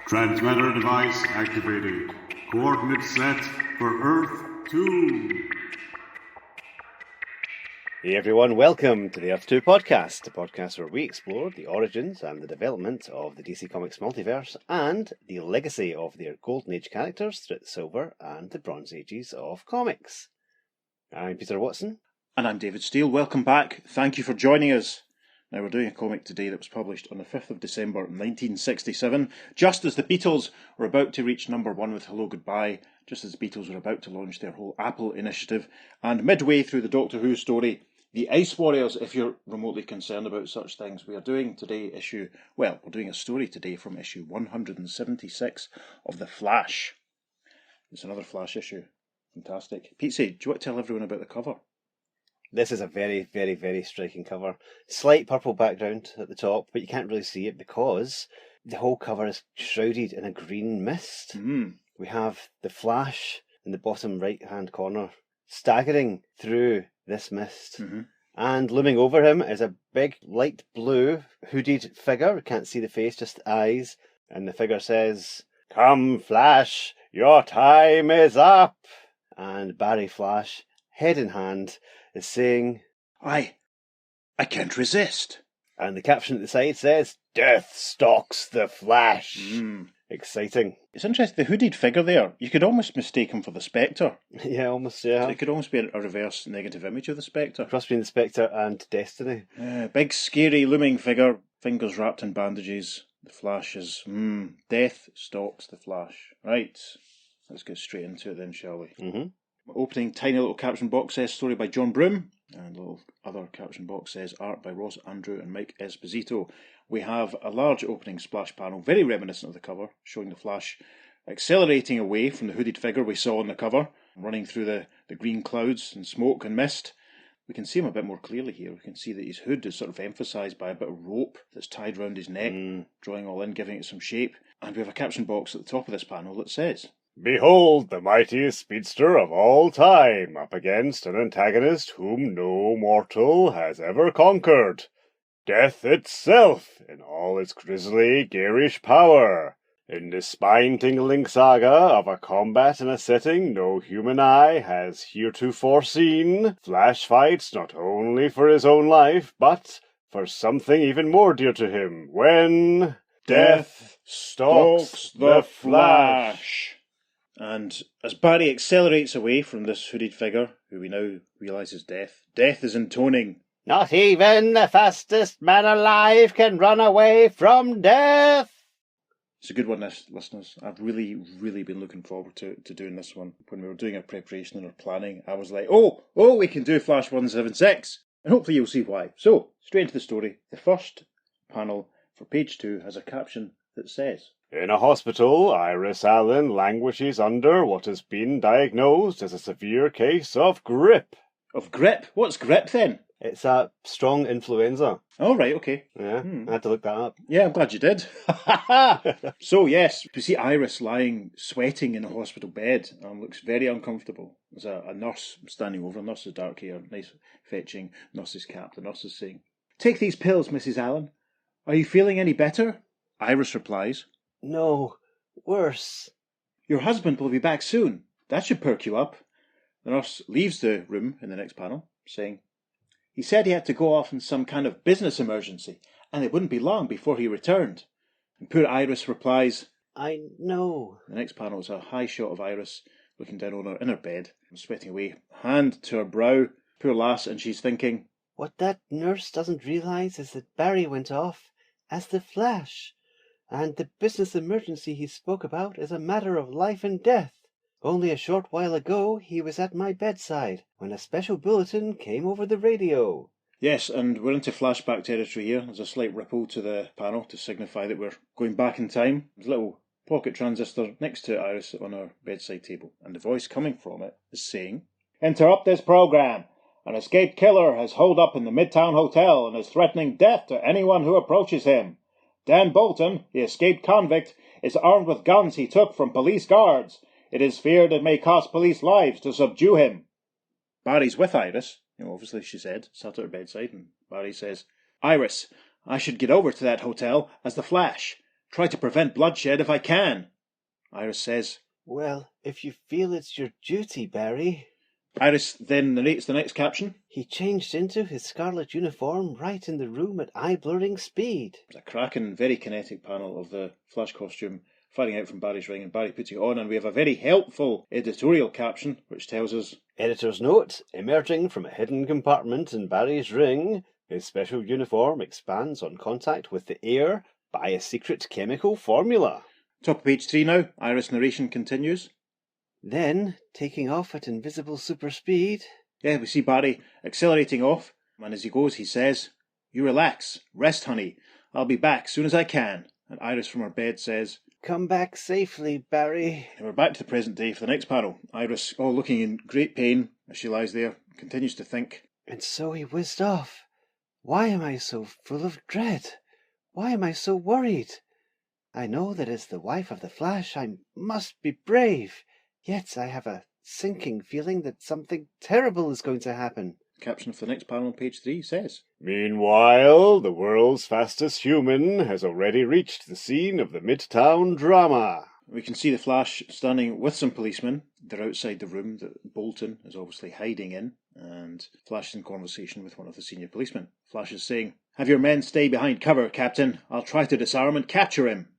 Transmitter device activated. Coordinates set for Earth 2. Hey everyone, welcome to the Earth 2 podcast, a podcast where we explore the origins and the development of the DC Comics multiverse and the legacy of their Golden Age characters throughout the Silver and the Bronze Ages of comics. I'm Peter Watson. And I'm David Steele. Welcome back. Thank you for joining us. Now, we're doing a comic today that was published on the 5th of December 1967, just as the Beatles were about to reach number one with Hello Goodbye, just as the Beatles were about to launch their whole Apple initiative, and midway through the Doctor Who story, the Ice Warriors, if you're remotely concerned about such things, we are doing today we're doing a story today from issue 176 of The Flash. It's another Flash issue. Fantastic. Pete, do you want to tell everyone about the cover? This is a very, very, very striking cover. Slight purple background at the top, but you can't really see it because the whole cover is shrouded in a green mist. We have the Flash in the bottom right-hand corner, staggering through this mist. And looming over him is a big light blue hooded figure. Can't see the face, just eyes. And the figure says, "Come, Flash, your time is up." And Barry Flash, head in hand, is saying, I can't resist. And the caption at the side says, "Death stalks the Flash." Exciting. It's interesting, the hooded figure there, you could almost mistake him for the Spectre. Yeah, almost, yeah. It could almost be a reverse negative image of the Spectre. Cross between the Spectre and Destiny. Big, scary, looming figure, fingers wrapped in bandages. The Flash is, death stalks the Flash. Right, let's get straight into it then, shall we? Opening tiny little caption box says story by John Broome, and a little other caption box says art by Ross Andrew and Mike Esposito. We have a large opening splash panel, very reminiscent of the cover, showing the Flash accelerating away from the hooded figure we saw on the cover, running through the green clouds and smoke and mist. We can see him a bit more clearly here. We can see that his hood is sort of emphasised by a bit of rope that's tied round his neck, drawing all in, giving it some shape. And we have a caption box at the top of this panel that says, "Behold the mightiest speedster of all time, up against an antagonist whom no mortal has ever conquered. Death itself, in all its grisly, garish power. In this spine-tingling saga of a combat in a setting no human eye has heretofore seen, Flash fights not only for his own life, but for something even more dear to him, when death stalks the Flash." And as Barry accelerates away from this hooded figure, who we now realise is Death, Death is intoning, "Not even the fastest man alive can run away from death." It's a good one, this, listeners. I've really, really been looking forward to doing this one. When we were doing our preparation and our planning, I was like, oh, we can do Flash 176. And hopefully you'll see why. So, straight into the story. The first panel for page 2 has a caption that says, "In a hospital, Iris Allen languishes under what has been diagnosed as a severe case of grip." Of grip? What's grip then? It's a strong influenza. Oh, right, okay. Yeah, I had to look that up. Yeah, I'm glad you did. So, yes, we see Iris lying, sweating in a hospital bed, and looks very uncomfortable. There's a nurse standing over, nurse with dark hair, nice fetching nurse's cap. The nurse is saying, "Take these pills, Mrs. Allen. Are you feeling any better?" Iris replies, "No, worse." "Your husband will be back soon. That should perk you up." The nurse leaves the room in the next panel, saying, "He said he had to go off in some kind of business emergency, and it wouldn't be long before he returned." And poor Iris replies, "I know." The next panel is a high shot of Iris looking down on her in her bed, sweating away, hand to her brow. Poor lass, and she's thinking, "What that nurse doesn't realise is that Barry went off as the Flash, and the business emergency he spoke about is a matter of life and death. Only a short while ago he was at my bedside when a special bulletin came over the radio." Yes, and we're into flashback territory here. There's a slight ripple to the panel to signify that we're going back in time. There's a little pocket transistor next to Iris on her bedside table, and the voice coming from it is saying, "Interrupt this program. An escaped killer has holed up in the Midtown Hotel and is threatening death to anyone who approaches him. Dan Bolton, the escaped convict, is armed with guns he took from police guards. It is feared it may cost police lives to subdue him." Barry's with Iris, obviously, she said, sat at her bedside, and Barry says, "Iris, I should get over to that hotel as the Flash. try to prevent bloodshed if I can. Iris says, Well, if you feel it's your duty, Barry. Iris then narrates the next caption. He changed into his scarlet uniform right in the room at eye-blurring speed. There's a cracking, very kinetic panel of the Flash costume firing out from Barry's ring, and Barry puts it on, and we have a very helpful editorial caption which tells us, Editor's note, emerging from a hidden compartment in Barry's ring, his special uniform expands on contact with the air by a secret chemical formula. Top of page 3 now, Iris' narration continues. Then, taking off at invisible super speed... Yeah, we see Barry accelerating off, and as he goes he says, You relax, rest honey, I'll be back soon as I can. And Iris from her bed says, Come back safely, Barry. And we're back to the present day for the next panel. Iris, all looking in great pain as she lies there, continues to think. And so he whizzed off. Why am I so full of dread? Why am I so worried? I know that as the wife of the Flash I must be brave, yet I have a sinking feeling that something terrible is going to happen. The caption for the next panel on page 3 says, Meanwhile, the world's fastest human has already reached the scene of the Midtown drama. We can see the Flash standing with some policemen. They're outside the room that Bolton is obviously hiding in, and Flash is in conversation with one of the senior policemen. Flash is saying, Have your men stay behind cover, Captain. I'll try to disarm and capture him.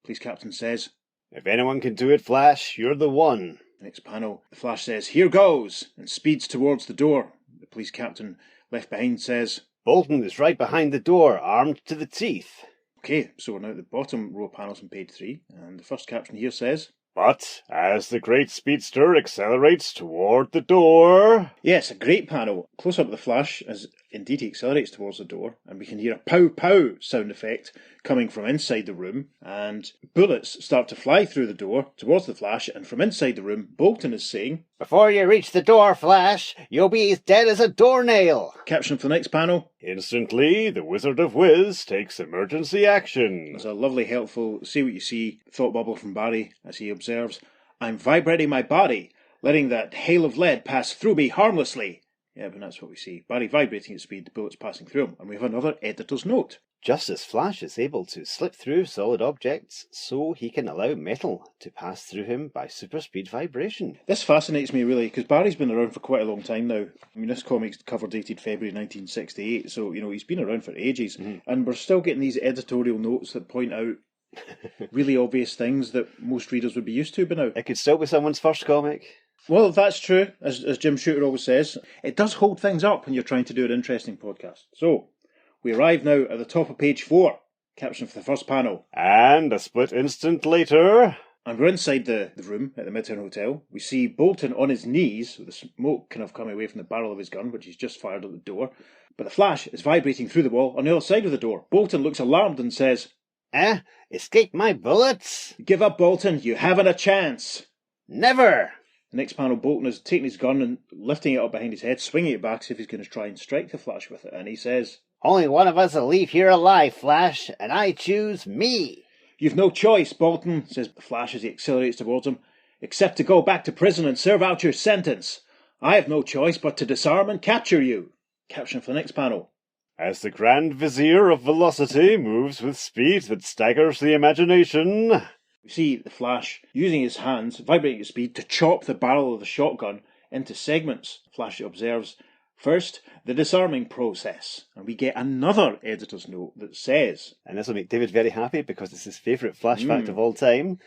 Police Captain says, If anyone can do it, Flash, you're the one. Next panel, the Flash says, Here goes, and speeds towards the door. The police captain left behind says, Bolton is right behind the door, armed to the teeth. Okay, so we're now at the bottom row of panels on page 3, and the first caption here says, But as the great speedster accelerates toward the door... Yes, a great panel. Close up of the Flash as indeed he accelerates towards the door, and we can hear a pow pow sound effect coming from inside the room, and bullets start to fly through the door towards the Flash, and from inside the room, Bolton is saying, Before you reach the door, Flash, you'll be as dead as a doornail. Caption for the next panel. Instantly, the Wizard of Wiz takes emergency action. There's a lovely, helpful, see what you see, thought bubble from Barry as he observes, I'm vibrating my body, letting that hail of lead pass through me harmlessly. Yeah, but that's what we see. Barry vibrating at speed, bullets passing through him. And we have another editor's note. Just as Flash is able to slip through solid objects, so he can allow metal to pass through him by super speed vibration. This fascinates me really, because Barry's been around for quite a long time now. I mean, this comic's cover dated February 1968, so, he's been around for ages. And we're still getting these editorial notes that point out really obvious things that most readers would be used to by now. It could still be someone's first comic. Well, that's true, as Jim Shooter always says. It does hold things up when you're trying to do an interesting podcast. So, we arrive now at the top of page 4, caption for the first panel. And a split instant later... And we're inside the room at the Midtown Hotel. We see Bolton on his knees, with the smoke kind of coming away from the barrel of his gun, which he's just fired at the door. But the Flash is vibrating through the wall on the other side of the door. Bolton looks alarmed and says, Escape my bullets? Give up, Bolton, you haven't a chance. Never! The next panel, Bolton is taking his gun and lifting it up behind his head, swinging it back as if he's going to try and strike the Flash with it. And he says, Only one of us will leave here alive, Flash, and I choose me. You've no choice, Bolton, says the Flash as he accelerates towards him, except to go back to prison and serve out your sentence. I have no choice but to disarm and capture you. Caption for the next panel. As the Grand Vizier of Velocity moves with speed that staggers the imagination... We see the Flash using his hands, vibrating at speed, to chop the barrel of the shotgun into segments. Flash observes, first, the disarming process. And we get another editor's note that says... And this will make David very happy because it's his favourite Flash fact of all time.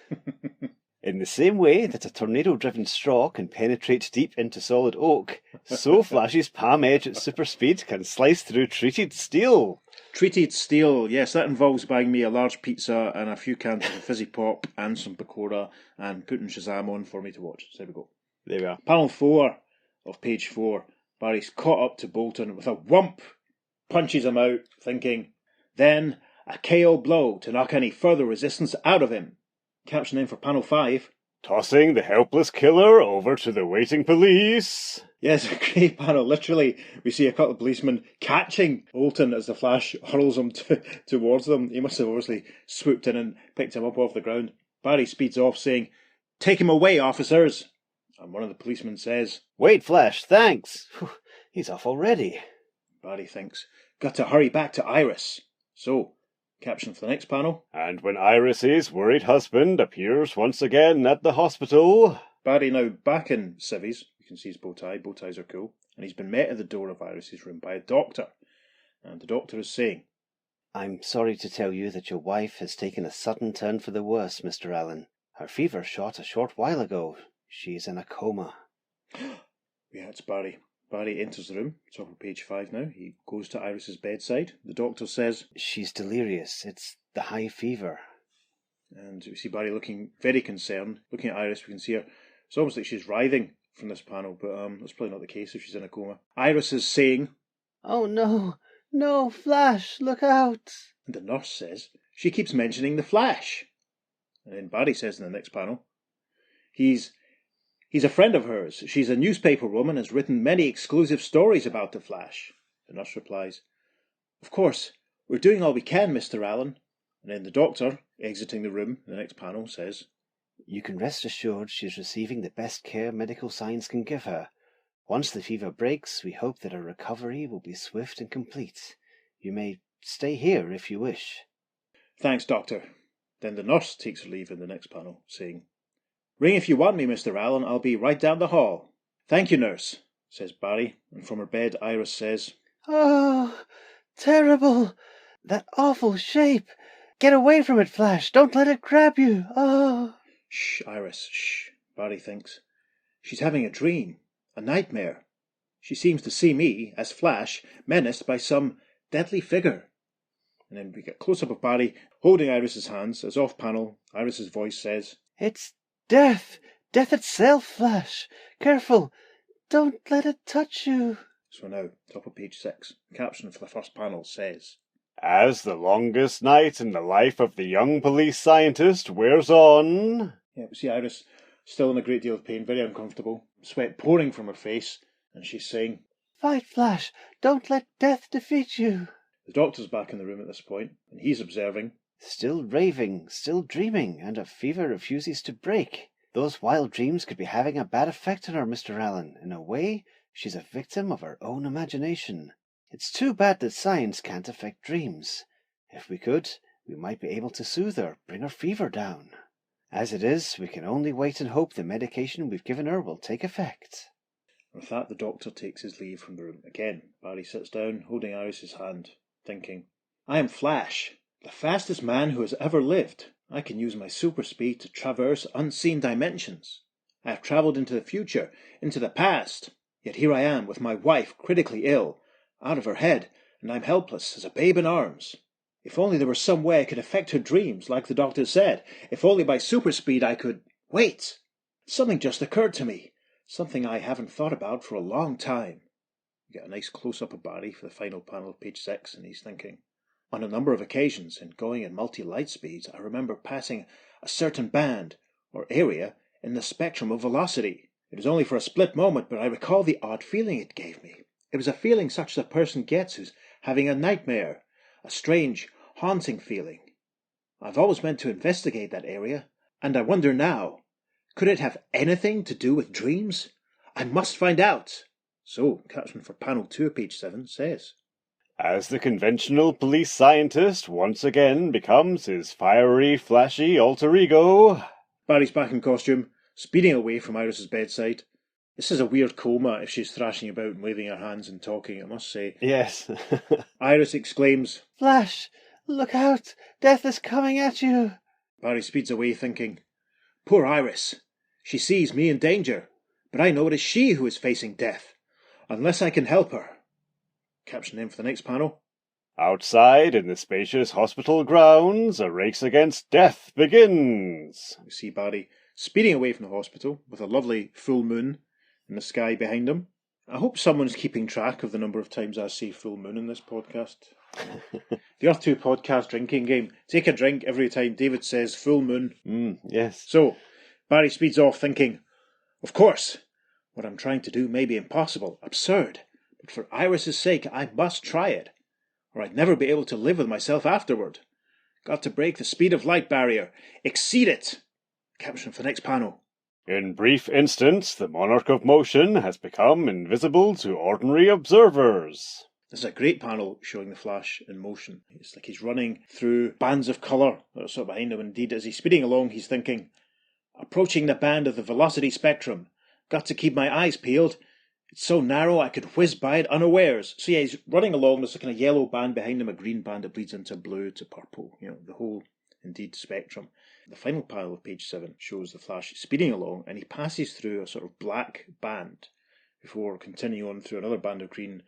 In the same way that a tornado-driven straw can penetrate deep into solid oak, so Flash's palm edge at super speed can slice through treated steel. Treated steel, yes, that involves buying me a large pizza and a few cans of fizzy pop and some pakora and putting Shazam on for me to watch. So there we go. There we are. Panel 4 of page 4. Barry's caught up to Bolton with a whump, punches him out, thinking, then a KO blow to knock any further resistance out of him. Caption then for panel 5. Tossing the helpless killer over to the waiting police. Yes, a great panel. Literally, we see a couple of policemen catching Bolton as the Flash hurls him towards them. He must have obviously swooped in and picked him up off the ground. Barry speeds off saying, take him away, officers. And one of the policemen says, Wait, Flash, thanks. He's off already. Barry thinks, got to hurry back to Iris. So, Caption for the next panel. And when Iris's worried husband appears once again at the hospital... Barry now back in civvies. You can see his bow tie. Bow ties are cool. And he's been met at the door of Iris's room by a doctor. And the doctor is saying, I'm sorry to tell you that your wife has taken a sudden turn for the worse, Mr. Allen. Her fever shot a short while ago. She's in a coma. Yeah, it's Barry. Barry enters the room. Top of page 5 now. He goes to Iris's bedside. The doctor says, She's delirious. It's the high fever. And we see Barry looking very concerned. Looking at Iris, we can see her. It's almost like she's writhing from this panel, but that's probably not the case if she's in a coma. Iris is saying, Oh no, no, Flash, look out. And the nurse says, she keeps mentioning the Flash. And then Barry says in the next panel, He's a friend of hers. She's a newspaper woman, has written many exclusive stories about the Flash. The nurse replies, Of course, we're doing all we can, Mr. Allen. And then the doctor, exiting the room, in the next panel, says, You can rest assured she's receiving the best care medical science can give her. Once the fever breaks, we hope that her recovery will be swift and complete. You may stay here if you wish. Thanks, doctor. Then the nurse takes her leave in the next panel, saying, Ring if you want me, Mr. Allen. I'll be right down the hall. Thank you, nurse, says Barry. And from her bed, Iris says, Oh, terrible. That awful shape. Get away from it, Flash. Don't let it grab you. Oh. Shh, Iris, shh. Barry thinks. She's having a dream, a nightmare. She seems to see me, as Flash, menaced by some deadly figure. And then we get close-up of Barry holding Iris's hands, as off-panel, Iris's voice says, It's death. Death itself, Flash. Careful. Don't let it touch you. So now, top of page 6, caption for the first panel says, As the longest night in the life of the young police scientist wears on... Yeah, we see Iris still in a great deal of pain, very uncomfortable, sweat pouring from her face, and she's saying, Fight, Flash. Don't let death defeat you. The doctor's back in the room at this point, and he's observing, Still raving, still dreaming, and her fever refuses to break. Those wild dreams could be having a bad effect on her, Mr. Allen. In a way, she's a victim of her own imagination. It's too bad that science can't affect dreams. If we could, we might be able to soothe her, bring her fever down. As it is, we can only wait and hope the medication we've given her will take effect. With that, the doctor takes his leave from the room. Again, Barry sits down, holding Iris's hand, thinking, I am Flash, the fastest man who has ever lived. I can use my super speed to traverse unseen dimensions. I have travelled into the future, into the past. Yet here I am, with my wife critically ill, out of her head, and I'm helpless as a babe in arms. If only there were some way I could affect her dreams, like the doctor said. If only by super speed I could... Wait! Something just occurred to me. Something I haven't thought about for a long time. You get a nice close-up of Barry for the final panel of page 6, and he's thinking, On a number of occasions, in going at multi-light speeds, I remember passing a certain band, or area, in the spectrum of velocity. It was only for a split moment, but I recall the odd feeling it gave me. It was a feeling such as a person gets who's having a nightmare, a strange, haunting feeling. I've always meant to investigate that area, and I wonder now, could it have anything to do with dreams? I must find out. So, caption for panel 2 of page 7 says, As the conventional police scientist once again becomes his fiery, flashy alter ego... Barry's back in costume, speeding away from Iris's bedside. This is a weird coma if she's thrashing about and waving her hands and talking, I must say. Yes. Iris exclaims, Flash, look out! Death is coming at you! Barry speeds away thinking, Poor Iris. She sees me in danger, but I know it is she who is facing death, unless I can help her. Caption then for the next panel. Outside in the spacious hospital grounds, a race against death begins. We see Barry speeding away from the hospital with a lovely full moon in the sky behind him. I hope someone's keeping track of the number of times I say full moon in this podcast. The Earth 2 podcast drinking game. Take a drink every time David says full moon. Yes. So, Barry speeds off thinking, Of course, what I'm trying to do may be impossible, absurd, but for Iris's sake I must try it, or I'd never be able to live with myself afterward. Got to break the speed of light barrier. Exceed it! Caption for the next panel. In brief instants, the monarch of motion has become invisible to ordinary observers. This is a great panel showing the Flash in motion. It's like he's running through bands of colour that are sort of behind him. Indeed, as he's speeding along, he's thinking, approaching the band of the velocity spectrum. Got to keep my eyes peeled. It's so narrow I could whiz by it unawares. So yeah, he's running along. There's a kind of yellow band behind him, a green band that bleeds into blue to purple. The whole, indeed, spectrum. The final panel of page 7 shows the Flash speeding along, and he passes through a sort of black band before continuing on through another band of green,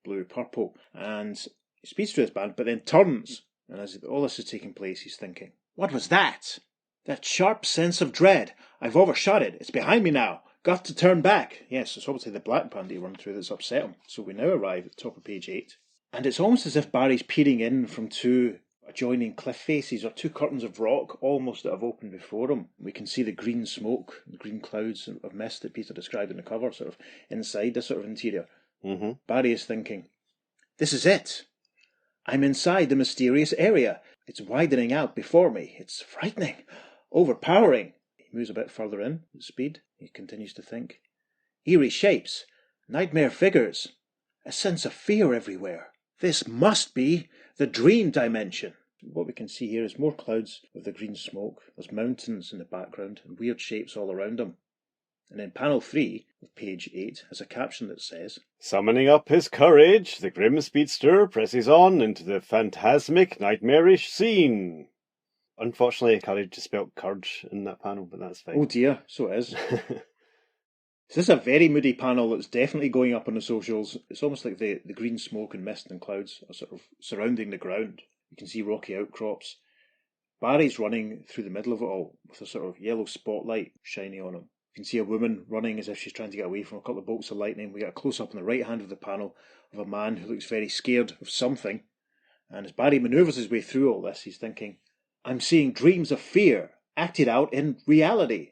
blue, purple. And he speeds through this band, but then turns. And as all this is taking place, he's thinking, what was that? That sharp sense of dread. I've overshot it. It's behind me now. Got to turn back. Yes, it's obviously the black band he run through that's upset him. So we now arrive at the top of page 8. And it's almost as if Barry's peering in from two adjoining cliff faces or two curtains of rock almost that have opened before him. We can see the green smoke, the green clouds of mist that Peter described in the cover, sort of inside this sort of interior. Mm-hmm. Barry is thinking, this is it. I'm inside the mysterious area. It's widening out before me. It's frightening, overpowering. He moves a bit further in at speed. He continues to think. Eerie shapes, nightmare figures, a sense of fear everywhere. This must be the dream dimension. What we can see here is more clouds with the green smoke. There's mountains in the background and weird shapes all around them. And in panel 3 of page 8 has a caption that says, summoning up his courage, the grim speedster presses on into the phantasmic, nightmarish scene. Unfortunately, courage is spelt courage in that panel, but that's fine. Oh dear, so it is. This is a very moody panel that's definitely going up on the socials. It's almost like the green smoke and mist and clouds are sort of surrounding the ground. You can see rocky outcrops. Barry's running through the middle of it all with a sort of yellow spotlight shining on him. You can see a woman running as if she's trying to get away from a couple of bolts of lightning. We get a close-up on the right hand of the panel of a man who looks very scared of something. And as Barry manoeuvres his way through all this, he's thinking, I'm seeing dreams of fear acted out in reality.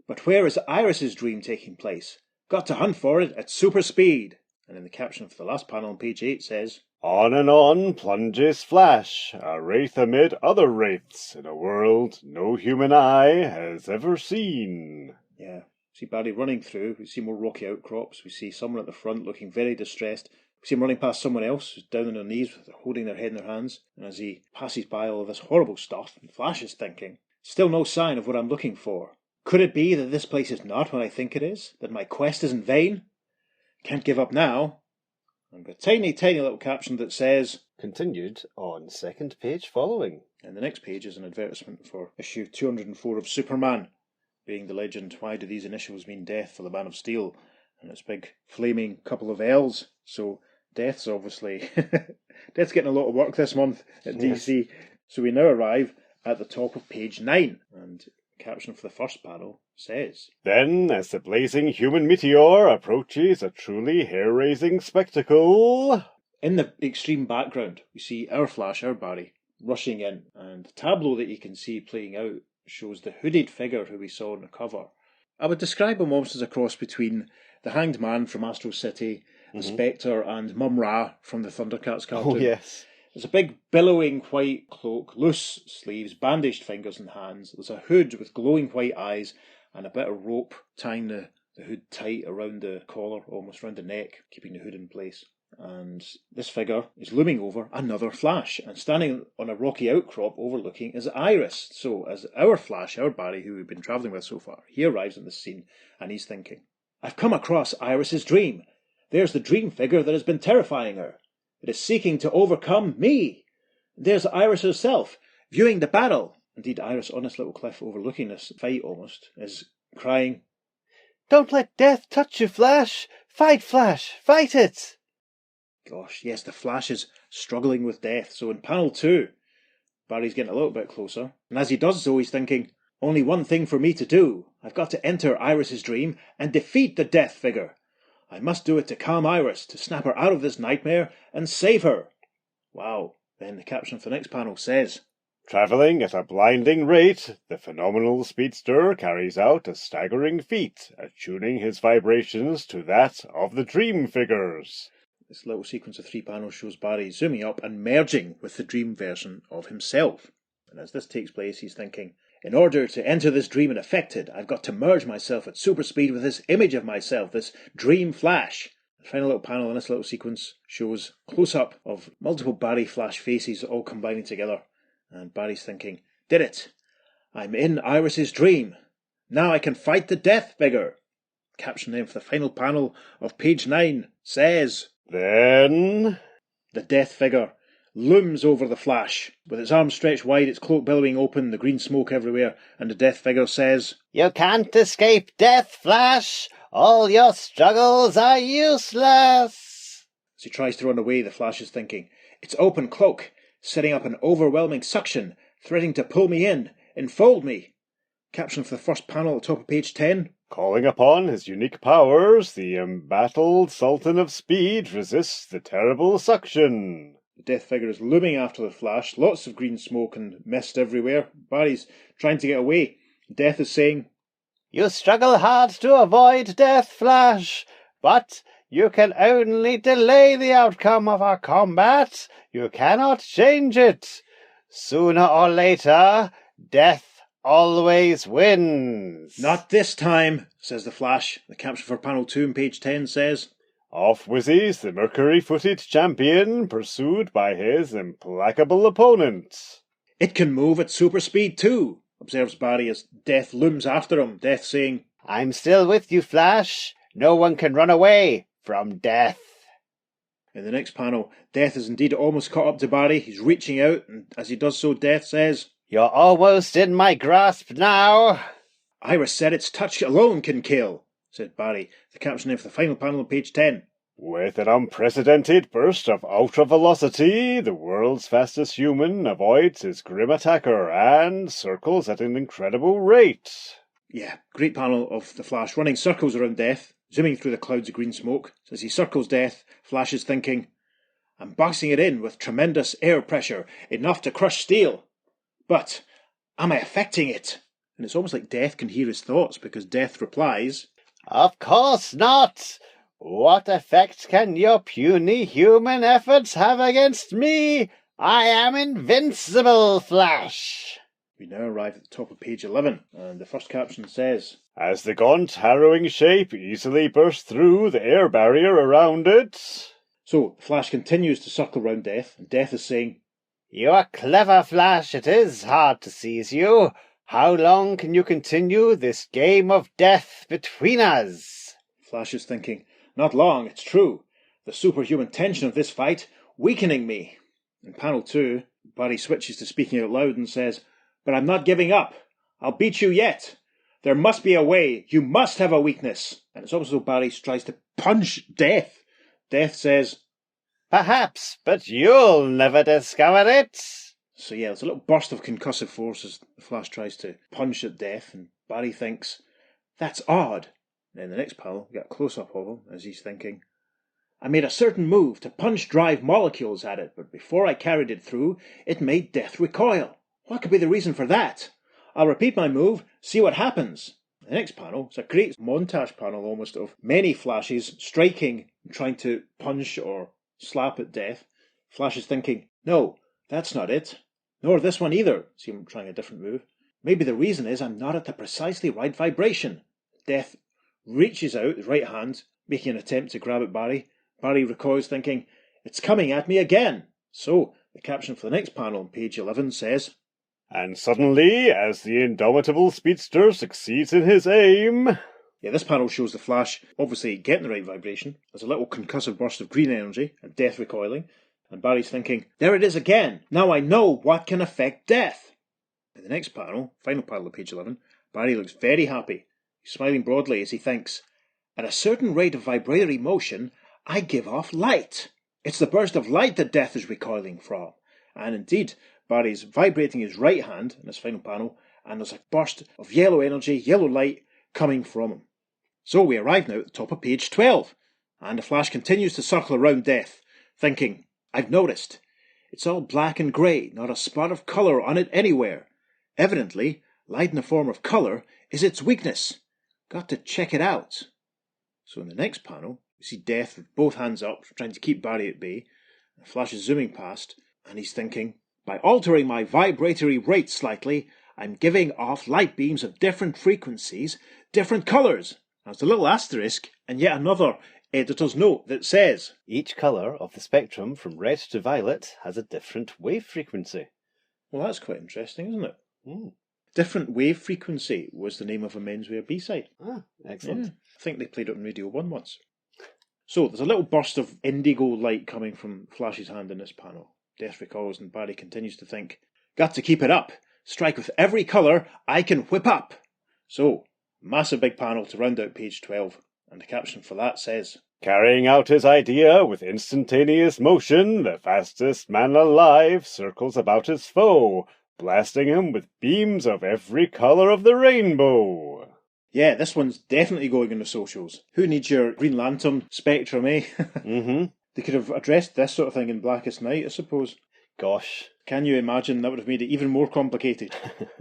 But where is Iris's dream taking place? Got to hunt for it at super speed. And in the caption for the last panel on page 8 says, on and on plunges Flash, a wraith amid other wraiths, in a world no human eye has ever seen. Yeah, see Barry running through. We see more rocky outcrops. We see someone at the front looking very distressed. We see him running past someone else who's down on their knees, holding their head in their hands. And as he passes by all of this horrible stuff, Flash is thinking, still no sign of what I'm looking for. Could it be that this place is not what I think it is? That my quest is in vain? Can't give up now. And a tiny, tiny little caption that says, continued on second page following. And the next page is an advertisement for issue 204 of Superman, being the legend, why do these initials mean death for the Man of Steel? And it's big flaming couple of L's. So Death's obviously, Death's getting a lot of work this month at DC. Yes. So we now arrive at the top of page 9. And the caption for the first panel says, then, as the blazing human meteor approaches a truly hair-raising spectacle, in the extreme background, we see our Flash, our Barry, rushing in. And the tableau that you can see playing out shows the hooded figure who we saw on the cover. I would describe him almost as a cross between the Hanged Man from Astro City, the Spectre, and Mum-Ra from the Thundercats cartoon. Oh, yes. There's a big billowing white cloak, loose sleeves, bandaged fingers and hands. There's a hood with glowing white eyes and a bit of rope tying the hood tight around the collar, almost around the neck, keeping the hood in place. And this figure is looming over another Flash, and standing on a rocky outcrop overlooking is Iris. So as our Flash, our Barry, who we've been travelling with so far, he arrives on the scene and he's thinking, I've come across Iris's dream. There's the dream figure that has been terrifying her. It is seeking to overcome me. There's Iris herself, viewing the battle. Indeed, Iris on this little cliff overlooking this fight almost is crying, don't let death touch you, Flash! Fight, Flash! Fight it! Gosh, yes, the Flash is struggling with death. So in panel 2, Barry's getting a little bit closer. And as he does so, he's thinking, only one thing for me to do. I've got to enter Iris's dream and defeat the death figure. I must do it to calm Iris, to snap her out of this nightmare and save her. Wow. Then the caption for the next panel says, travelling at a blinding rate, the phenomenal speedster carries out a staggering feat, attuning his vibrations to that of the dream figures. This little sequence of 3 panels shows Barry zooming up and merging with the dream version of himself. And as this takes place, he's thinking, in order to enter this dream and affect it, I've got to merge myself at super speed with this image of myself, this dream Flash. The final little panel in this little sequence shows close-up of multiple Barry Flash faces all combining together. And Barry's thinking, did it! I'm in Iris's dream. Now I can fight the Death Figure. Caption then for the final panel of page 9 says, Then the Death Figure looms over the Flash, with its arms stretched wide, its cloak billowing open, the green smoke everywhere, and the Death Figure says, You can't escape death, Flash! All your struggles are useless! As he tries to run away, the Flash is thinking, its open cloak, setting up an overwhelming suction, threatening to pull me in, enfold me. Caption for the first panel at the top of page 10. calling upon his unique powers, the embattled Sultan of Speed resists the terrible suction. The Death Figure is looming after the Flash, lots of green smoke and mist everywhere. Barry's trying to get away. Death is saying, You struggle hard to avoid death, Flash, but you can only delay the outcome of our combat. You cannot change it. Sooner or later, death always wins. Not this time, says the Flash. The caption for panel 2 on page 10 says, Off whizzes the mercury-footed champion, pursued by his implacable opponent. It can move at super speed too, observes Barry as Death looms after him, Death saying, I'm still with you, Flash. No one can run away from death. In the next panel, Death is indeed almost caught up to Barry. He's reaching out, and as he does so, Death says, You're almost in my grasp now. Iris said its touch alone can kill, said Barry. The caption then for the final panel on page 10. With an unprecedented burst of ultra-velocity, the world's fastest human avoids his grim attacker and circles at an incredible rate. Yeah, great panel of the Flash running circles around Death, zooming through the clouds of green smoke. So as he circles Death, Flash is thinking, I'm boxing it in with tremendous air pressure, enough to crush steel. But am I affecting it? And it's almost like Death can hear his thoughts, because Death replies, Of course not. What effect can your puny human efforts have against me? I am invincible, Flash. We now arrive at the top of page 11, and the first caption says, As the gaunt, harrowing shape easily bursts through the air barrier around it. So, the Flash continues to circle round Death, and Death is saying, You are clever, Flash. It is hard to seize you. How long can you continue this game of death between us? Flash is thinking, Not long, it's true. The superhuman tension of this fight weakening me. In panel 2, Barry switches to speaking out loud and says, But I'm not giving up. I'll beat you yet. There must be a way. You must have a weakness. And it's almost as though Barry tries to punch Death. Death says, Perhaps, but you'll never discover it. So yeah, there's a little burst of concussive force as the Flash tries to punch at Death, and Barry thinks, That's odd. And in the next panel, we get a close-up of him as he's thinking, I made a certain move to punch-drive molecules at it, but before I carried it through, it made Death recoil. What could be the reason for that? I'll repeat my move, see what happens. The next panel is a great montage panel almost of many Flashes striking and trying to punch or slap at Death. Flash is thinking, no, that's not it. Nor this one either. See him trying a different move. Maybe the reason is I'm not at the precisely right vibration. Death reaches out his right hand, making an attempt to grab at Barry. Barry recoils, thinking, it's coming at me again. So, the caption for the next panel on page 11 says, And suddenly, as the indomitable speedster succeeds in his aim... Yeah, this panel shows the Flash obviously getting the right vibration. There's a little concussive burst of green energy and Death recoiling. And Barry's thinking, there it is again. Now I know what can affect Death. In the next panel, final panel of page 11, Barry looks very happy. He's smiling broadly as he thinks, at a certain rate of vibratory motion, I give off light. It's the burst of light that Death is recoiling from. And indeed, Barry's vibrating his right hand in this final panel, and there's a burst of yellow energy, yellow light coming from him. So we arrive now at the top of page 12, and the Flash continues to circle around Death, thinking, I've noticed. It's all black and grey, not a spot of colour on it anywhere. Evidently, light in the form of colour is its weakness. Got to check it out. So in the next panel, we see Death with both hands up, trying to keep Barry at bay. The Flash is zooming past, and he's thinking, by altering my vibratory rate slightly, I'm giving off light beams of different frequencies, different colours. Now it's a little asterisk, and yet another editor's note that says, each colour of the spectrum from red to violet has a different wave frequency. Well, that's quite interesting, isn't it? Mm. Different Wave Frequency was the name of a menswear B-side. Ah, excellent. Yeah, I think they played it on Radio 1 once. So, there's a little burst of indigo light coming from Flash's hand in this panel. Death recalls and Barry continues to think, got to keep it up. Strike with every colour I can whip up. So, massive big panel to round out page 12. And the caption for that says, carrying out his idea with instantaneous motion, the fastest man alive circles about his foe, blasting him with beams of every colour of the rainbow. Yeah, this one's definitely going in the socials. Who needs your Green Lantern spectrum, eh? Mm-hmm. They could have addressed this sort of thing in Blackest Night, I suppose. Gosh. Can you imagine? That would have made it even more complicated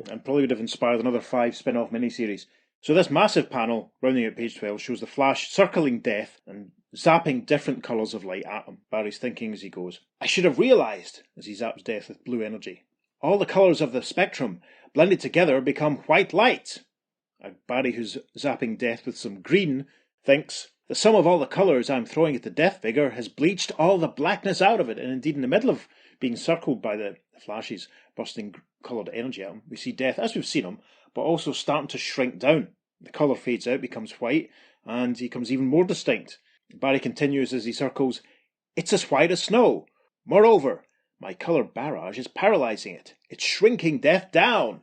and probably would have inspired another 5 spin-off miniseries. So this massive panel, rounding out page 12, shows the Flash circling Death and zapping different colours of light at him. Barry's thinking as he goes, I should have realised, as he zaps Death with blue energy. All the colours of the spectrum blended together become white light. Barry, who's zapping Death with some green, thinks, the sum of all the colours I'm throwing at the Death figure has bleached all the blackness out of it. And indeed, in the middle of being circled by the Flashes bursting coloured energy at him, we see Death, as we've seen him, but also starting to shrink down. The colour fades out, becomes white, and he becomes even more distinct. Barry continues as he circles, it's as white as snow. Moreover, my colour barrage is paralysing it. It's shrinking Death down.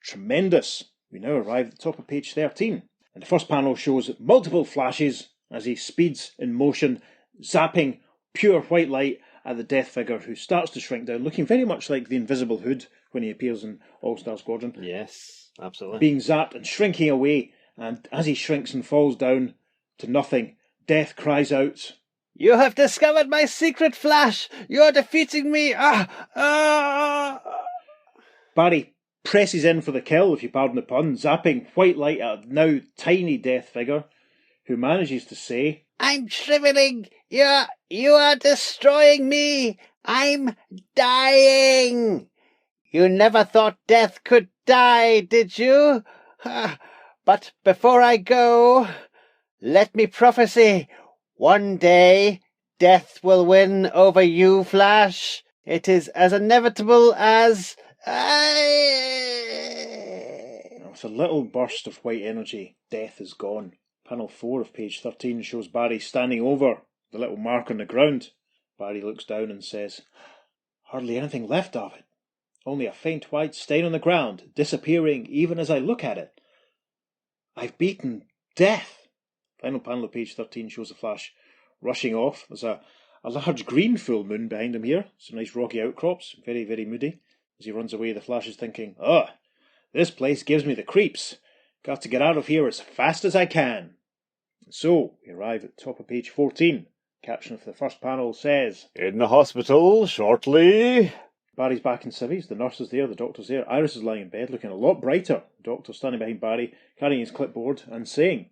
Tremendous. We now arrive at the top of page 13. And the first panel shows multiple flashes as he speeds in motion, zapping pure white light at the Death figure, who starts to shrink down, looking very much like the Invisible Hood when he appears in All-Star Squadron. Yes, absolutely. Being zapped and shrinking away, and as he shrinks and falls down to nothing, Death cries out, you have discovered my secret, Flash! You are defeating me! Barry presses in for the kill, if you pardon the pun, zapping white light at a now tiny Death figure, who manages to say, I'm shriveling! You are destroying me! I'm dying! You never thought Death could die, did you? But before I go, let me prophesy. One day, Death will win over you, Flash. It is as inevitable as... With a little burst of white energy, Death is gone. Panel 4 of page 13 shows Barry standing over the little mark on the ground. Barry looks down and says, hardly anything left of it. Only a faint white stain on the ground, disappearing even as I look at it. I've beaten Death. Final panel of page 13 shows the Flash rushing off. There's a large green full moon behind him here. Some nice rocky outcrops, very, very moody. As he runs away, the Flash is thinking, this place gives me the creeps. Got to get out of here as fast as I can. And so, we arrive at the top of page 14. Caption for the first panel says, in the hospital, shortly. Barry's back in civvies, the nurse is there, the doctor's there. Iris is lying in bed, looking a lot brighter. The doctor standing behind Barry, carrying his clipboard and saying,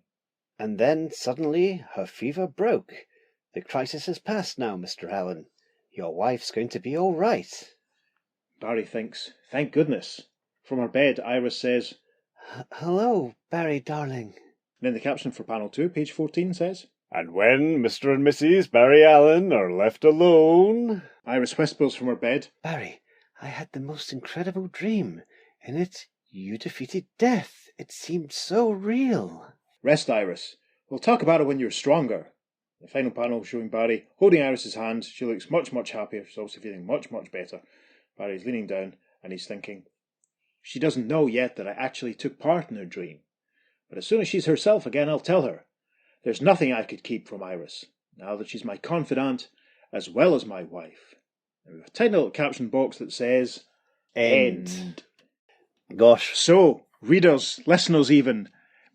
and then suddenly her fever broke. The crisis is past now, Mr. Allen. Your wife's going to be all right. Barry thinks, thank goodness. From her bed, Iris says, hello, Barry darling. And then the caption for panel 2, page 14 says, and when Mr. and Mrs. Barry Allen are left alone... Iris whispers from her bed, Barry, I had the most incredible dream. In it, you defeated Death. It seemed so real. Rest, Iris. We'll talk about it when you're stronger. The final panel showing Barry holding Iris's hand. She looks much, much happier. She's also feeling much, much better. Barry's leaning down and he's thinking, she doesn't know yet that I actually took part in her dream. But as soon as she's herself again, I'll tell her. There's nothing I could keep from Iris, now that she's my confidant as well as my wife. And we have a tiny little caption box that says, End. Gosh. So, readers, listeners even,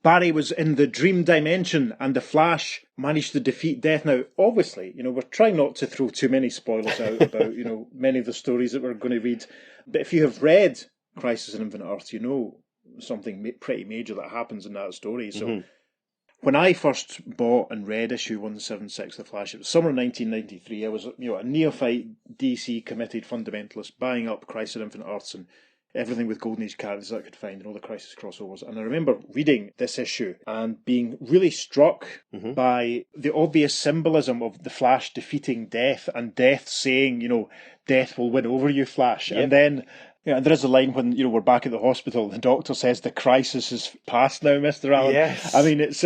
Barry was in the dream dimension and the Flash managed to defeat Death. Now, obviously, we're trying not to throw too many spoilers out about, many of the stories that we're going to read. But if you have read Crisis on Infinite Earths, you know something pretty major that happens in that story. So, when I first bought and read issue 176 of The Flash, it was summer 1993. I was, a neophyte DC committed fundamentalist buying up Crisis on Infinite Earths and everything with Golden Age characters that I could find and all the Crisis crossovers. And I remember reading this issue and being really struck by the obvious symbolism of the Flash defeating Death and Death saying, Death will win over you, Flash. Yep. And then there is a line when we're back at the hospital. The doctor says the crisis is past now, Mr. Allen. Yes. I mean, it's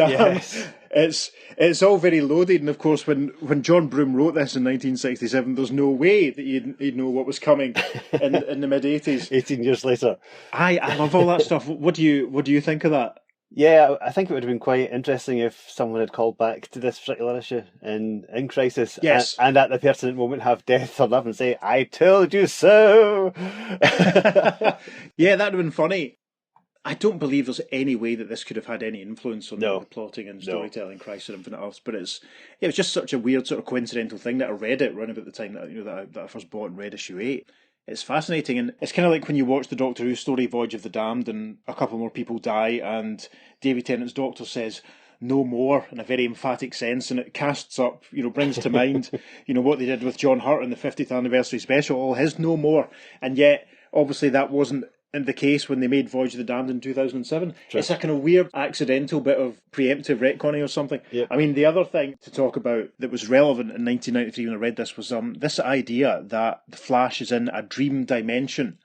all very loaded. And of course, when John Broome wrote this in 1967, there's no way that he'd know what was coming in the mid 80s. 18 years later. I love all that stuff. What do you think of that? Yeah, I think it would have been quite interesting if someone had called back to this particular issue in Crisis. Yes. And at the pertinent moment have Death turn up and say, I told you so. Yeah, that would have been funny. I don't believe there's any way that this could have had any influence on the plotting and storytelling Crisis on Infinite Earths, but it was just such a weird sort of coincidental thing that I read it around about the time that I first bought and read issue 8. It's fascinating, and it's kind of like when you watch the Doctor Who story, Voyage of the Damned, and a couple more people die, and David Tennant's Doctor says, no more, in a very emphatic sense, and it casts up, brings to mind, what they did with John Hurt in the 50th anniversary special, all his no more, and yet, obviously, that wasn't in the case when they made Voyage of the Damned in 2007. True. It's a kind of weird accidental bit of preemptive retconning or something. Yep. I mean, the other thing to talk about that was relevant in 1993 when I read this was this idea that the Flash is in a dream dimension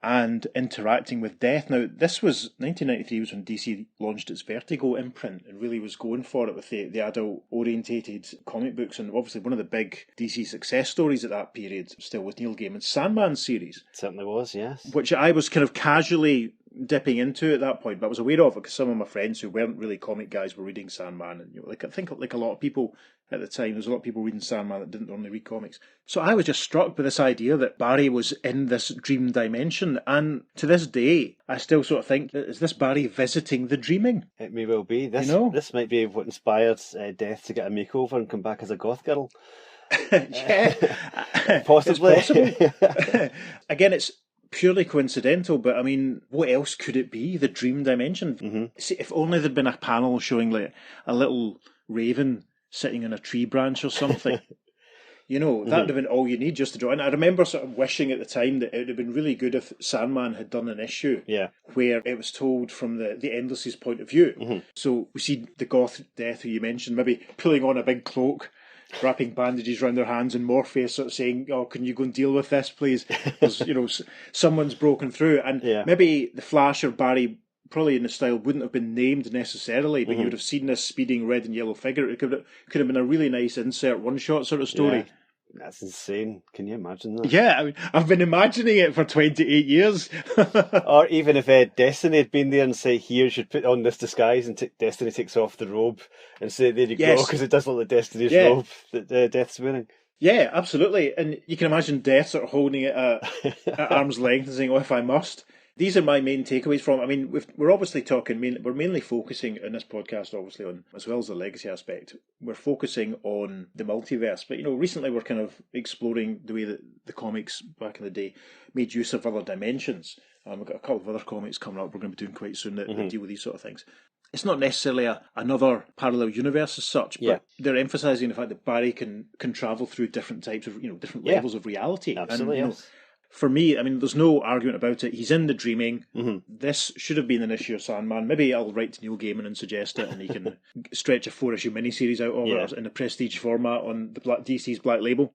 and interacting with Death. Now, this was 1993 was when DC launched its Vertigo imprint and really was going for it with the adult-orientated comic books. And obviously one of the big DC success stories at that period, still with Neil Gaiman's Sandman series. It certainly was, yes. Which I was kind of casually dipping into at that point, but I was aware of it because some of my friends who weren't really comic guys were reading Sandman, and I think like a lot of people at the time, there's a lot of people reading Sandman that didn't normally read comics. So I was just struck by this idea that Barry was in this dream dimension, and to this day, I still sort of think, is this Barry visiting the dreaming? It may well be. This might be what inspired Death to get a makeover and come back as a goth girl. Yeah, possibly. It's possible. Again, it's purely coincidental, but I mean, what else could it be? The dream dimension. Mm-hmm. See, if only there'd been a panel showing like a little raven sitting on a tree branch or something. That would have been all you need just to draw. And I remember sort of wishing at the time that it would have been really good if Sandman had done an issue where it was told from the Endless's point of view. Mm-hmm. So we see the goth Death who you mentioned, maybe pulling on a big cloak, wrapping bandages around their hands, and Morpheus sort of saying, "Oh, can you go and deal with this, please?" Because someone's broken through, and maybe the Flash or Barry, probably in the style, wouldn't have been named necessarily, but you would have seen this speeding red and yellow figure. It could have been a really nice insert one-shot sort of story. Yeah. That's insane. Can you imagine that? Yeah, I mean, I've been imagining it for 28 years. Or even if Destiny had been there and say, here, you should put on this disguise, and Destiny takes off the robe and say, there you go, because it does look like Destiny's robe that Death's wearing. Yeah, absolutely. And you can imagine Death sort of holding it at arm's length and saying, oh, if I must. These are my main takeaways from. I mean, we're obviously talking. We're mainly focusing in this podcast, obviously, on as well as the legacy aspect. We're focusing on the multiverse, but recently we're kind of exploring the way that the comics back in the day made use of other dimensions. We've got a couple of other comics coming up. We're going to be doing quite soon that deal with these sort of things. It's not necessarily another parallel universe as such, but they're emphasising the fact that Barry can travel through different types of different levels of reality. Absolutely, and, for me, I mean, there's no argument about it. He's in the dreaming. Mm-hmm. This should have been an issue of Sandman. Maybe I'll write to Neil Gaiman and suggest it, and he can stretch a 4-issue miniseries out of it in a prestige format on the DC's Black Label.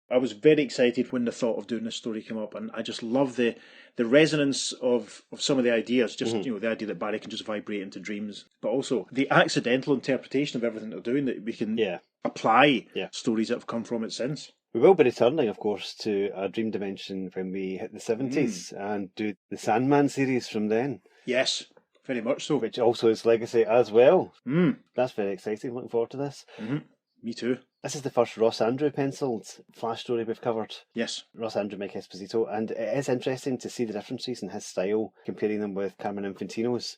I was very excited when the thought of doing this story came up, and I just love the resonance of some of the ideas. Just the idea that Barry can just vibrate into dreams, but also the accidental interpretation of everything they're doing, that we can apply stories that have come from it since. We will be returning, of course, to our dream dimension when we hit the 70s and do the Sandman series from then. Yes, very much so. Which also is legacy as well. That's very exciting. Looking forward to this. Mm-hmm. Me too. This is the first Ross Andrew penciled Flash story we've covered. Yes. Ross Andrew, Mike Esposito. And it is interesting to see the differences in his style, comparing them with Carmen Infantino's.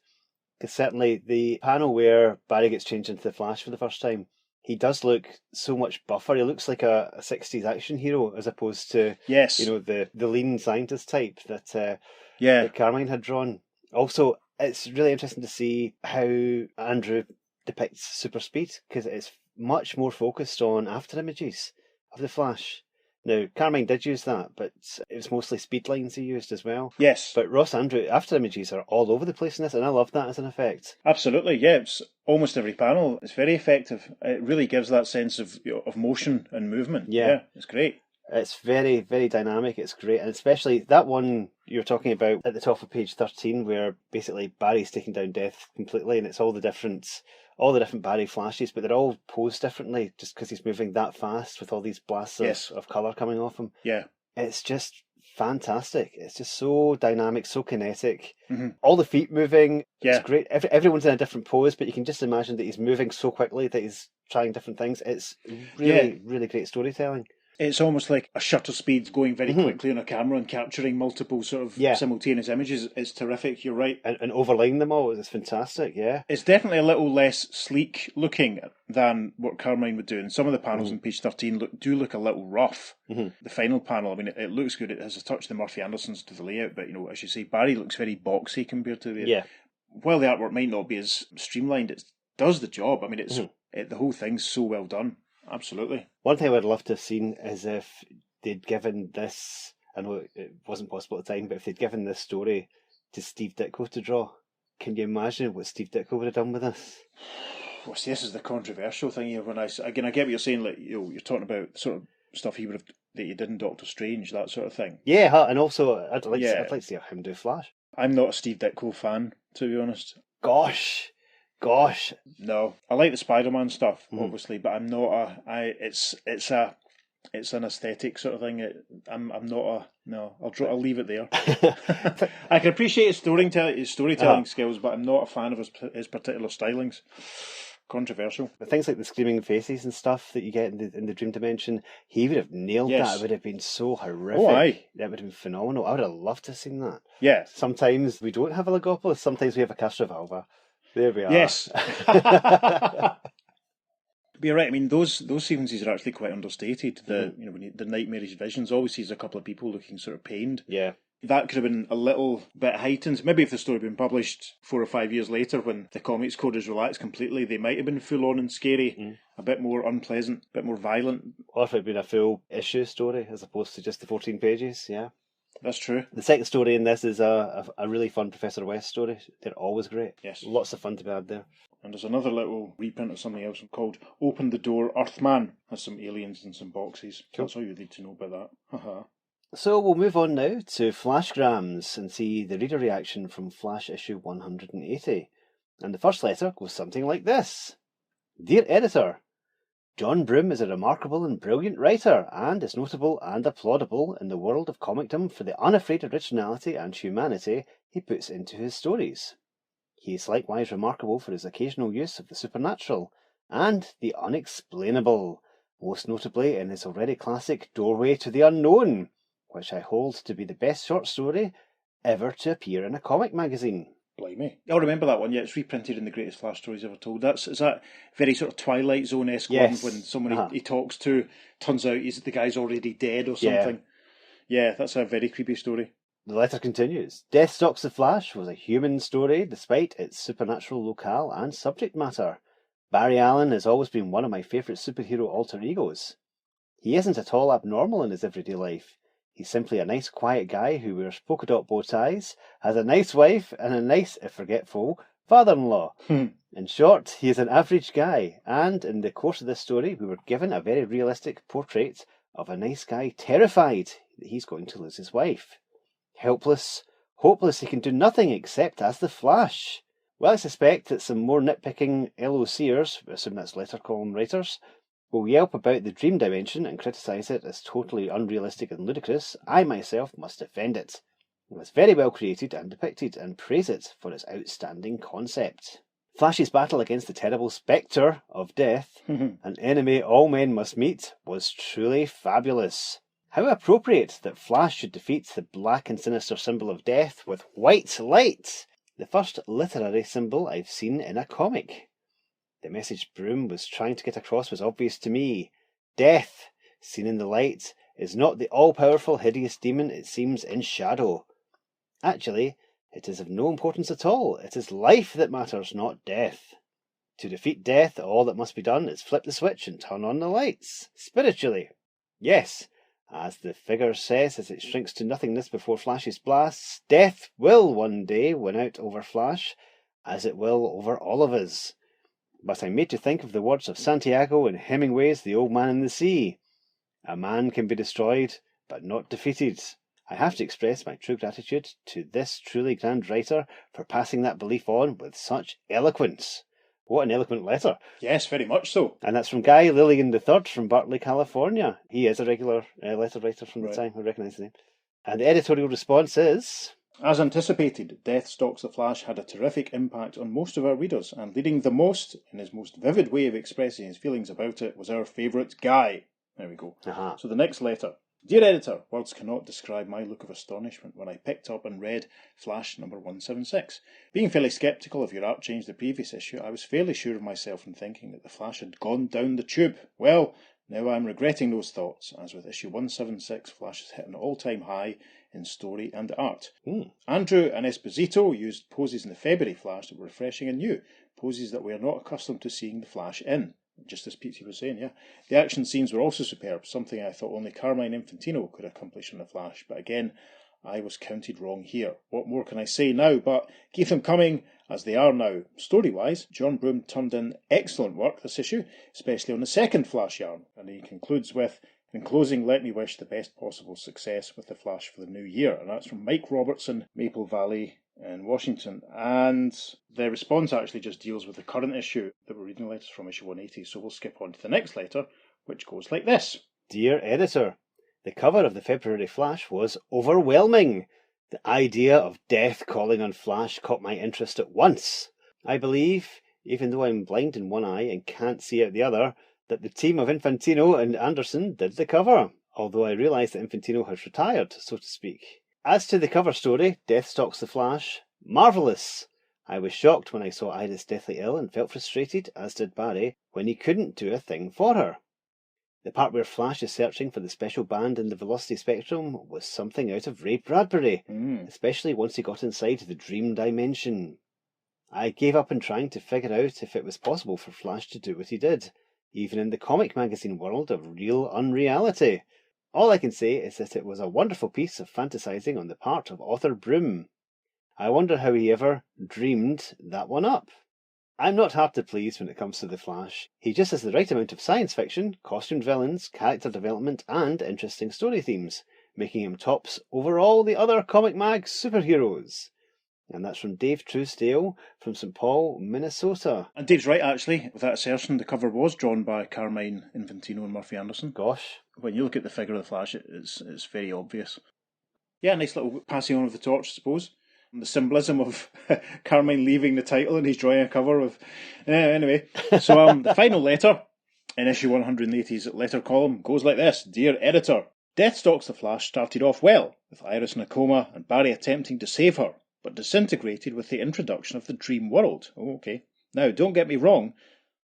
Because certainly the panel where Barry gets changed into the Flash for the first time, he does look so much buffer. He looks like a 60s action hero as opposed to the lean scientist type that Carmine had drawn. Also, it's really interesting to see how Andrew depicts super speed, because it's much more focused on after images of the Flash. Now, Carmine did use that, but it was mostly speed lines he used as well. Yes. But Ross Andrew, after images are all over the place in this, and I love that as an effect. Absolutely, yeah. It's almost every panel. It's very effective. It really gives that sense of motion and movement. Yeah, it's great. It's very, very dynamic. It's great. And especially that one you're talking about at the top of page 13, where basically Barry's taking down Death completely, and it's all the different Barry flashes, but they're all posed differently just because he's moving that fast with all these blasts of colour coming off him. Yeah. It's just fantastic. It's just so dynamic, so kinetic. Mm-hmm. All the feet moving. Yeah. It's great. Everyone's in a different pose, but you can just imagine that he's moving so quickly that he's trying different things. It's really, really great storytelling. It's almost like a shutter speed going very quickly on a camera and capturing multiple sort of simultaneous images. It's terrific, you're right. And overlaying them all is fantastic, yeah. It's definitely a little less sleek looking than what Carmine would do. And some of the panels on page 13 do look a little rough. Mm-hmm. The final panel, I mean, it looks good. It has a touch of the Murphy Andersons to the layout, but, as you say, Barry looks very boxy compared to the... Yeah. While the artwork might not be as streamlined, it does the job. I mean, the whole thing's so well done. Absolutely. One thing I would love to have seen is if they'd given this, I know it wasn't possible at the time, but if they'd given this story to Steve Ditko to draw, can you imagine what Steve Ditko would have done with this? Well, see, this is the controversial thing here. I get what you're saying. Like, you're talking about sort of stuff that you did in Doctor Strange, that sort of thing. Yeah, and also I'd like to see him do Flash. I'm not a Steve Ditko fan, to be honest. Gosh. No, I like the Spider-Man stuff, obviously, but I'm not it's an aesthetic sort of thing. I'll leave it there. I can appreciate his storytelling skills, but I'm not a fan of his particular stylings. Controversial. But things like the screaming faces and stuff that you get in the dream dimension, he would have nailed that. It would have been so horrific. Oh, aye. That would have been phenomenal. I would have loved to have seen that. Yeah. Sometimes we don't have a Logopolis, sometimes we have a Castrovalva. There we are. Yes. But you're right. I mean, those sequences are actually quite understated. When the nightmarish visions always sees a couple of people looking sort of pained. Yeah. That could have been a little bit heightened. Maybe if the story had been published 4 or 5 years later, when the comics code is relaxed completely, they might have been full on and scary, a bit more unpleasant, a bit more violent. Or if it had been a full issue story as opposed to just the 14 pages. Yeah. That's true. The second story in this is a really fun Professor West story. They're always great. Yes. Lots of fun to be had there. And there's another little reprint of something else called Open the Door Earthman. Has some aliens and some boxes. Cool. That's all you need to know about that. So we'll move on now to Flashgrams and see the reader reaction from Flash issue 180. And the first letter goes something like this. Dear Editor, John Broome is a remarkable and brilliant writer, and is notable and applaudable in the world of comicdom for the unafraid originality and humanity he puts into his stories. He is likewise remarkable for his occasional use of the supernatural and the unexplainable, most notably in his already classic Doorway to the Unknown, which I hold to be the best short story ever to appear in a comic magazine. Blimey. I'll remember that one, yeah. It's reprinted in the Greatest Flash Stories Ever Told. Is that very sort of Twilight Zone-esque one when someone he talks to, turns out the guy's already dead or something. Yeah, that's a very creepy story. The letter continues. Death Stalks the Flash was a human story despite its supernatural locale and subject matter. Barry Allen has always been one of my favourite superhero alter egos. He isn't at all abnormal in his everyday life. He's simply a nice, quiet guy who wears polka dot bow ties, has a nice wife, and a nice, if forgetful, father-in-law. In short, he is an average guy, and in the course of this story, we were given a very realistic portrait of a nice guy terrified that he's going to lose his wife. Helpless, hopeless, he can do nothing except as the Flash. Well, I suspect that some more nitpicking LOCers, I assume that's letter column writers, will yelp about the dream dimension and criticise it as totally unrealistic and ludicrous. I myself must defend it. It was very well created and depicted, and praise it for its outstanding concept. Flash's battle against the terrible spectre of death, an enemy all men must meet, was truly fabulous. How appropriate that Flash should defeat the black and sinister symbol of death with white light, the first literary symbol I've seen in a comic. The message Broome was trying to get across was obvious to me. Death, seen in the light, is not the all-powerful hideous demon it seems in shadow. Actually, it is of no importance at all. It is life that matters, not death. To defeat death, all that must be done is flip the switch and turn on the lights. Spiritually. Yes, As the figure says as it shrinks to nothingness before Flash's blasts, death will one day win out over Flash, as it will over all of us. But I'm made to think of the words of Santiago in Hemingway's The Old Man and the Sea. A man can be destroyed, but not defeated. I have to express my true gratitude to this truly grand writer for passing that belief on with such eloquence. What an eloquent letter. Yes, very much so. And that's from Guy Lilligan III from Berkeley, California. He is a regular letter writer from the time. I recognise the name. And the editorial response is... As anticipated, Death Stalks the Flash had a terrific impact on most of our readers, and leading the most, in his most vivid way of expressing his feelings about it, was our favourite Guy. There we go. So the next letter. Dear Editor, words cannot describe my look of astonishment when I picked up and read Flash number 176. Being fairly sceptical of your art change the previous issue, I was fairly sure of myself in thinking that the Flash had gone down the tube. Well, now I am regretting those thoughts, as with issue 176, Flash has hit an all-time high in story and art. Andrew and Esposito used poses in the February Flash that were refreshing and new, poses that we are not accustomed to seeing the Flash in. Just as Pete was saying, yeah. The action scenes were also superb, something I thought only Carmine Infantino could accomplish in The Flash, but again, I was counted wrong here. What more can I say now, but keep them coming, as they are now. Story-wise, John Broome turned in excellent work this issue, especially on the second Flash yarn, and he concludes with, in closing, let me wish the best possible success with The Flash for the new year, and that's from Mike Robertson, Maple Valley, in Washington. And the response actually just deals with the current issue that we're reading letters from, issue 180, so we'll skip on to the next letter, which goes like this. Dear Editor, the cover of the February Flash was overwhelming. The idea of death calling on Flash caught my interest at once. I believe, even though I'm blind in one eye and can't see out the other, that the team of Infantino and Anderson did the cover, although I realise that Infantino has retired, so to speak. As to the cover story, Death Stalks the Flash, marvellous! I was shocked when I saw Iris deathly ill and felt frustrated, as did Barry, when he couldn't do a thing for her. The part where Flash is searching for the special band in the velocity spectrum was something out of Ray Bradbury, especially once he got inside the dream dimension. I gave up on trying to figure out if it was possible for Flash to do what he did, even in the comic magazine world of real unreality. All I can say is that it was a wonderful piece of fantasizing on the part of author Broome. I wonder how he ever dreamed that one up. I'm not hard to please when it comes to The Flash. He just has the right amount of science fiction, costumed villains, character development, and interesting story themes, making him tops over all the other comic mag superheroes. And that's from Dave Truesdale from St. Paul, Minnesota. And Dave's right, actually, with that assertion. The cover was drawn by Carmine Infantino and Murphy Anderson. Gosh. When you look at the figure of the Flash, it's very obvious. Yeah, nice little passing on of the torch, I suppose. And the symbolism of Carmine leaving the title and he's drawing a cover of... anyway, so the final letter in issue 180's letter column goes like this. Dear Editor, Death Stalks the Flash started off well, with Iris in a coma and Barry attempting to save her, but disintegrated with the introduction of the dream world. Oh, okay. Now, don't get me wrong.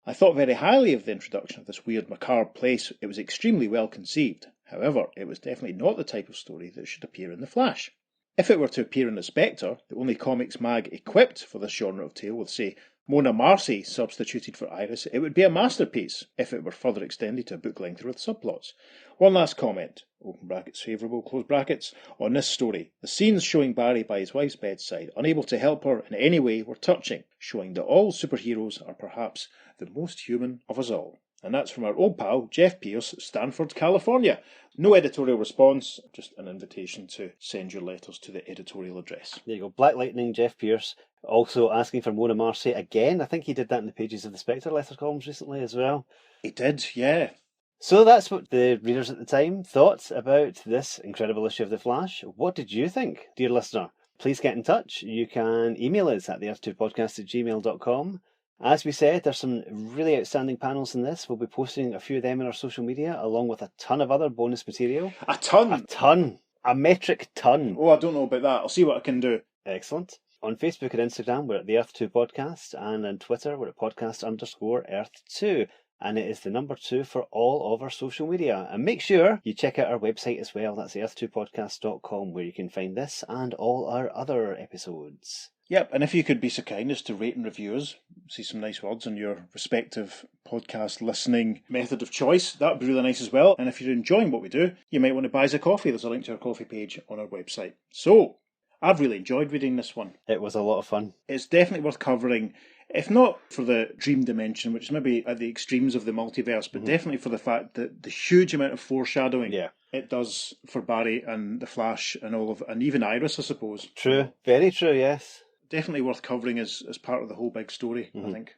I thought very highly of the introduction of this weird macabre place. It was extremely well conceived. However, it was definitely not the type of story that should appear in The Flash. If it were to appear in The Spectre, the only comics mag equipped for this genre of tale with, say, Mona Marcy substituted for Iris, it would be a masterpiece if it were further extended to a book length with subplots. One last comment, open brackets favourable, close brackets, on this story. The scenes showing Barry by his wife's bedside, unable to help her in any way, were touching, showing that all superheroes are perhaps the most human of us all. And that's from our old pal, Jeff Pierce, Stanford, California. No editorial response, just an invitation to send your letters to the editorial address. There you go, Black Lightning, Jeff Pierce, also asking for Mona Marcy again. I think he did that in the pages of the Spectre letter columns recently as well. He did, yeah. So that's what the readers at the time thought about this incredible issue of The Flash. What did you think, dear listener? Please get in touch. You can email us at theearth2podcast@gmail.com. As we said, there's some really outstanding panels in this. We'll be posting a few of them in our social media, along with a ton of other bonus material. A ton? A ton. A metric ton. Oh, I don't know about that. I'll see what I can do. Excellent. On Facebook and Instagram, we're at the Earth2 Podcast, and on Twitter, we're at podcast_Earth2. And it is the number 2 for all of our social media. And make sure you check out our website as well. That's the earth2podcast.com, where you can find this and all our other episodes. Yep, and if you could be so kind as to rate and review us, see some nice words on your respective podcast listening method of choice. That would be really nice as well. And if you're enjoying what we do, you might want to buy us a coffee. There's a link to our coffee page on our website. So, I've really enjoyed reading this one. It was a lot of fun. It's definitely worth covering, if not for the dream dimension, which is maybe at the extremes of the multiverse, but definitely for the fact that the huge amount of foreshadowing it does for Barry and the Flash and and even Iris, I suppose. True. Very true, yes. Definitely worth covering as part of the whole big story, I think.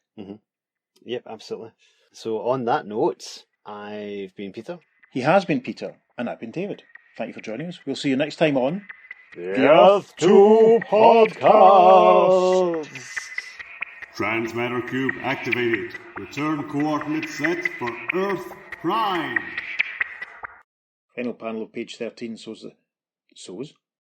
Yep, absolutely. So on that note, I've been Peter. He has been Peter, and I've been David. Thank you for joining us. We'll see you next time on The Earth 2 Podcast. Transmatter Cube activated. Return coordinates set for Earth Prime. final panel of page 13. So's